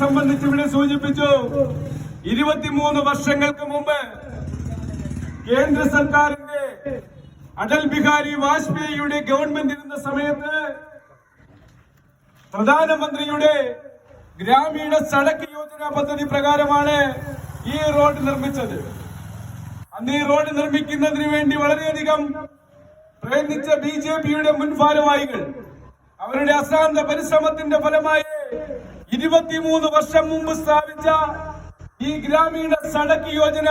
സംബന്ധിച്ച് ഇവിടെ സൂചിപ്പിച്ചു. 23 വർഷങ്ങൾക്ക് മുമ്പ് കേന്ദ്ര സർക്കാരിന്റെ അടൽ ബിഹാരി വാജ്പേയിയുടെ ഗവൺമെന്റ് ഇരുന്ന സമയത്ത് പ്രധാനമന്ത്രിയുടെ ഗ്രാമീണ സടക്ക് യോജന പദ്ധതി പ്രകാരമാണ് ഈ റോഡ് നിർമ്മിച്ചത്. അന്ന് ഈ റോഡ് നിർമ്മിക്കുന്നതിന് വേണ്ടി വളരെയധികം പ്രയത്നിച്ച ബിജെപിയുടെ മുൻ ഭാരവാഹികൾ അവരുടെ അശ്രാന്ത പരിശ്രമത്തിന്റെ ഫലമായി 23 വർഷം മുമ്പ് സ്ഥാപിച്ച ഈ ഗ്രാമീണ സടക്ക് യോജന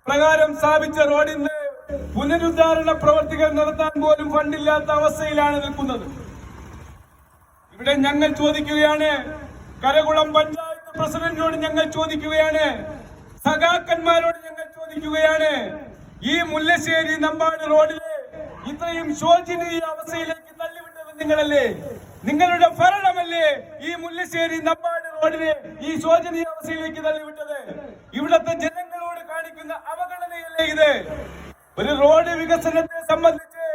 പ്രകാരം സ്ഥാപിച്ച റോഡിന്റെ പുനരുദ്ധാരണ പ്രവർത്തികൾ നടത്താൻ പോലും ഫണ്ടില്ലാത്ത അവസ്ഥയിലാണ് നിൽക്കുന്നത്. ഇവിടെ ഞങ്ങൾ ചോദിക്കുകയാണ്, കരകുളം പഞ്ചായത്ത് പ്രസിഡന്റിനോട് ഞങ്ങൾ ചോദിക്കുകയാണ്, സഖാക്കന്മാരോട് ഞങ്ങൾ ചോദിക്കുകയാണ്, ഈ മുല്ലശ്ശേരി നമ്പാട് റോഡിലെ ഇത്രയും ശോചനീയ അവസ്ഥയിലേക്ക് തള്ളിവിട്ടത് നിങ്ങളല്ലേ? നിങ്ങളുടെ ഭരണമല്ലേ ഈ മുല്ലശ്ശേരി നമ്പാട് റോഡിനെ ഈ ശോചനീയ അവസ്ഥയിലേക്ക് തള്ളിവിട്ടത്? ഇവിടത്തെ ജനങ്ങളോട് കാണിക്കുന്ന അവഗണനയല്ലേ ഇത്? ഒരു റോഡ് വികസനത്തെ സംബന്ധിച്ച്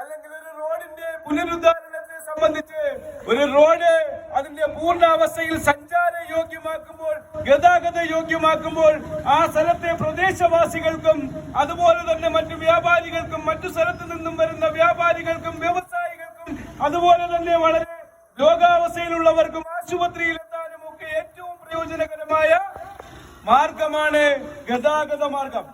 അല്ലെങ്കിൽ ഒരു റോഡിന്റെ പുനരുദ്ധാരണത്തെ സംബന്ധിച്ച് ഒരു റോഡ് അതിന്റെ പൂർണ്ണാവസ്ഥയിൽ സഞ്ചാര യോഗ്യമാക്കുമ്പോൾ, ഗതാഗത യോഗ്യമാക്കുമ്പോൾ ആ സ്ഥലത്തെ പ്രദേശവാസികൾക്കും അതുപോലെ തന്നെ മറ്റു വ്യാപാരികൾക്കും മറ്റു സ്ഥലത്തു നിന്നും വരുന്ന വ്യാപാരികൾക്കും വ്യവസായികൾക്കും അതുപോലെ തന്നെ വളരെ രോഗാവസ്ഥയിലുള്ളവർക്കും ആശുപത്രിയിലെത്താനും ഒക്കെ ഏറ്റവും പ്രയോജനകരമായ മാർഗമാണ് ഗതാഗത മാർഗം.